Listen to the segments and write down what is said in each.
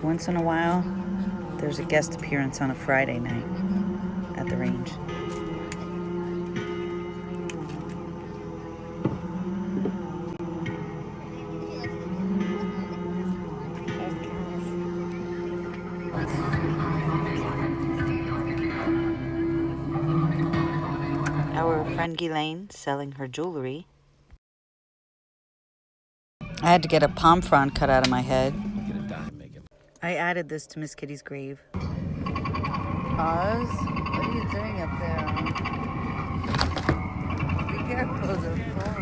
Once in a while, there's a guest appearance on a Friday night at the range. Our friend Ghislaine selling her jewelry. I had to get a palm frond cut out of my head. I added this to Miss Kitty's grave. Oz, what are you doing up there? Be careful, they're full.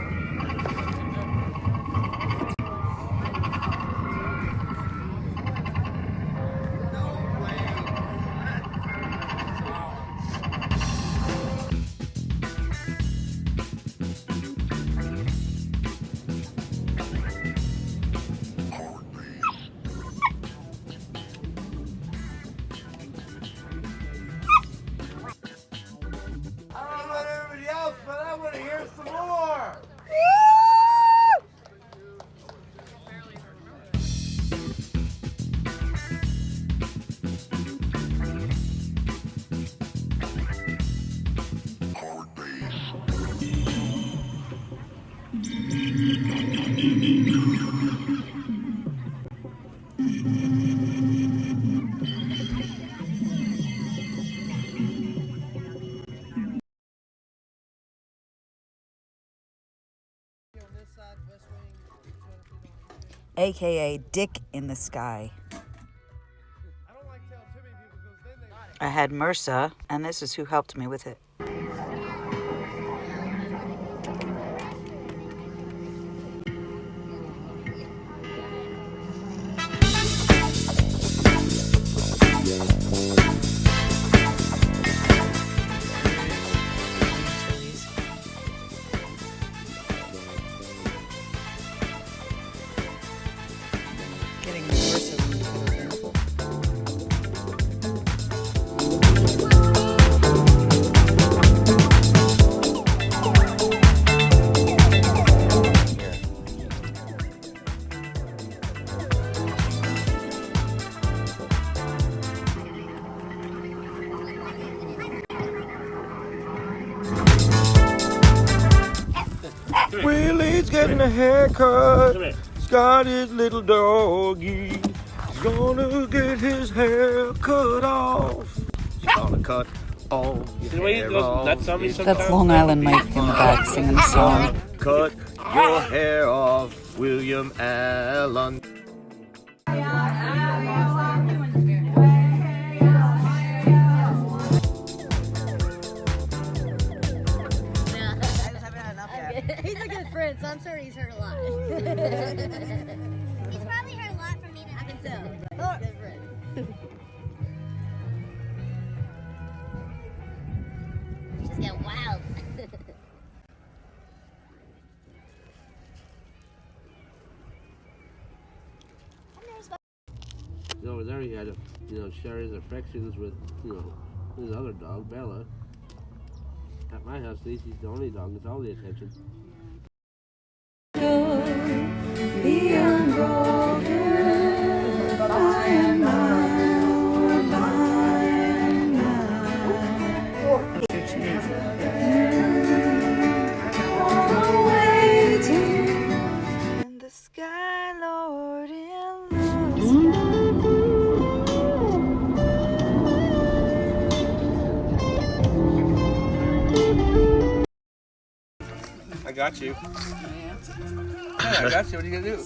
AKA Dick in the Sky. I had MRSA, and this is who helped me with it. Willie's getting a haircut. He's got his little doggy. He's gonna get his hair cut off. He's gonna cut all your hair off. That's Long Island Mike in the back singing the song. Cut your hair off, William Allen. He's a good friend, so I'm sure he's heard a lot. He's probably heard a lot from me. I can tell. Oh, good friend. Just get wild. Over there, he had to, share his affections with, his other dog, Bella. At my house, Lisa's the only dog with all the attention. Beyond golden, by and waiting in the sky, Lord, in the I got you. Yeah, I got you. What are you gonna do?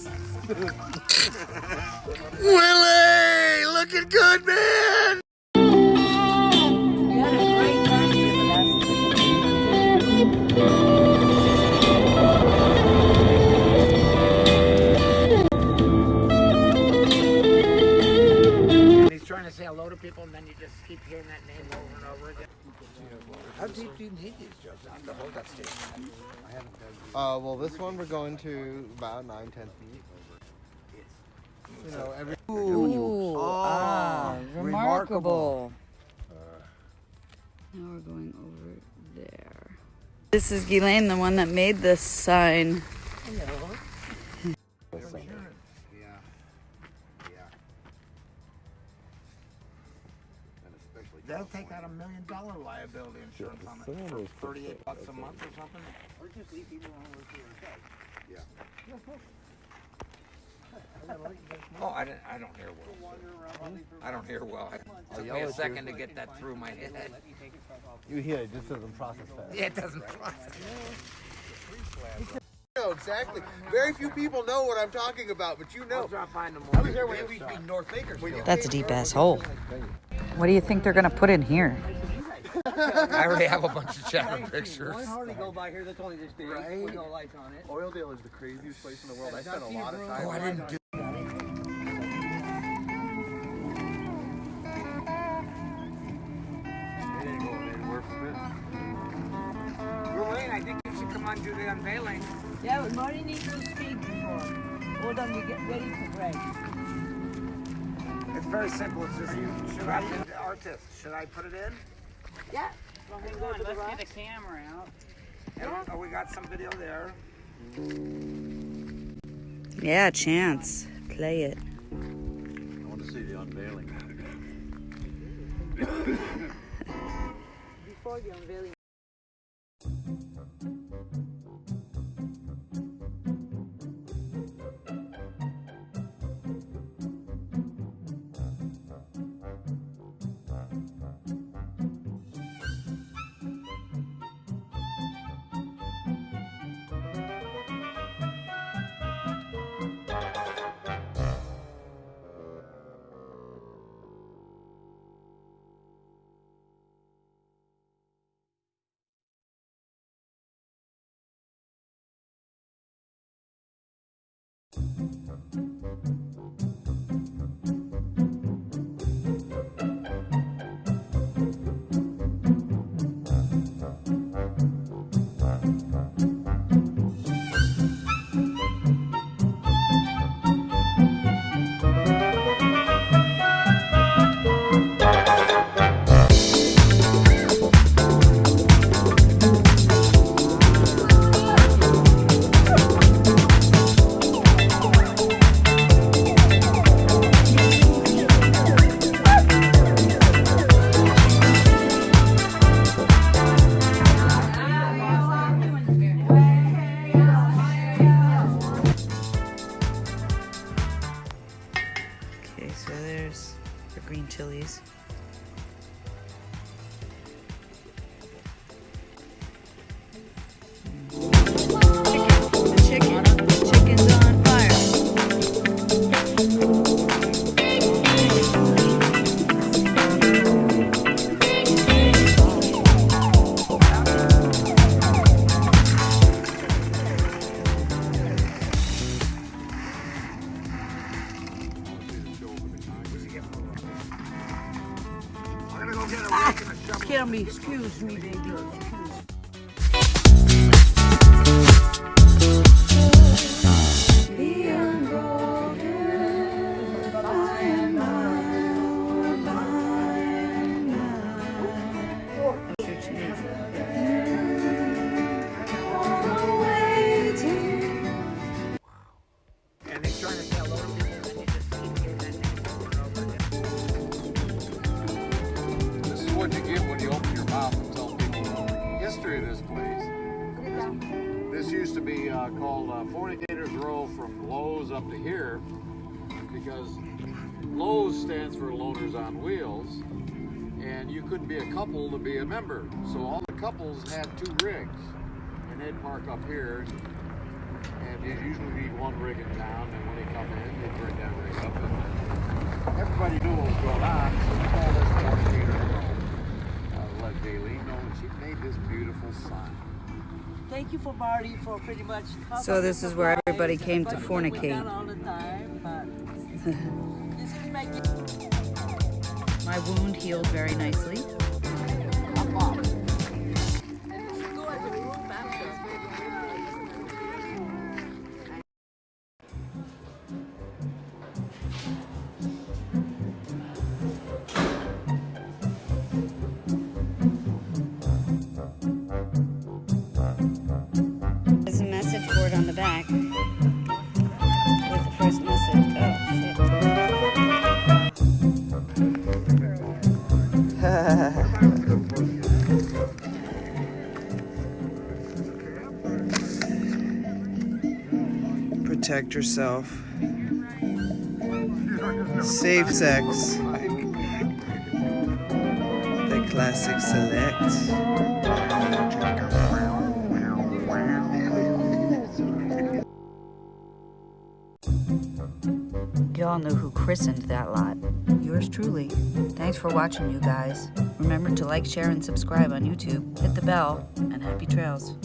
Willie, looking good, man. You had a great time here the last 2 years. He's trying to say hello to people, and then you just keep hearing that name over and over again. How deep do you need these, Joseph, to hold that stage? I haven't done these. Well, this one we're going to about 9-10 feet. Every. Ooh, remarkable. Now we're going over there. This is Ghislaine, the one that made this sign. Hello. They'll take out $1 million liability insurance on it for $38 a month or something. Or just leave people on work for themselves. Yeah. Oh, I don't hear well. I don't hear well. It took me a second to get that through my head. You hear it, just doesn't process fast. Yeah, it doesn't process. No, exactly. Very few people know what I'm talking about, but you know. I was there when it used to be North Bakersfield. That's a deep ass hole. What do you think they're gonna put in here? I already have a bunch of shadow pictures. One hardly go by here that's only this big with no lights on it. Oildale is the craziest place in the world. I spent a lot of time. Oh, I didn't do. Lorraine, I think you should come on and do the unveiling. Yeah, but Marty needs to speak before. Hold on, you get ready to break. It's very simple. It's just should I be the artist? Should I put it in? Yeah. Hang on, let's get a camera out. Yeah. Oh, we got some video there. Yeah, Chance. Play it. I want to see the unveiling. Before the unveiling. Okay, so there's the green chilies. The chicken's on fire. I'm gonna go get a rake and a shovel. Kill me, excuse me, baby. And he's trying to say hello to people, and then you just keep hearing that name over and over again. This is what you get when you open your mouth and tell people the history of this place. This used to be called Fornicators Row from Lowe's up to here, because Lowe's stands for Loners on Wheels, and you couldn't be a couple to be a member. So all the couples had 2 rigs, and they'd park up here, and you'd usually leave 1 rig in town, and when they come in, they'd bring that rig up, and everybody knew what was going on, so we called this Fornicator Row. Let Daly know she made this beautiful sign. Thank you for Marty for pretty much. So this is where everybody came to fornicate. All the time, but this is making. My wound healed very nicely. There's a message board on the back with the first message. Oh shit. Protect yourself. Safe sex. The classic select. Y'all know who christened that lot. Yours truly. Thanks for watching, you guys. Remember to like, share, and subscribe on YouTube. Hit the bell, and happy trails.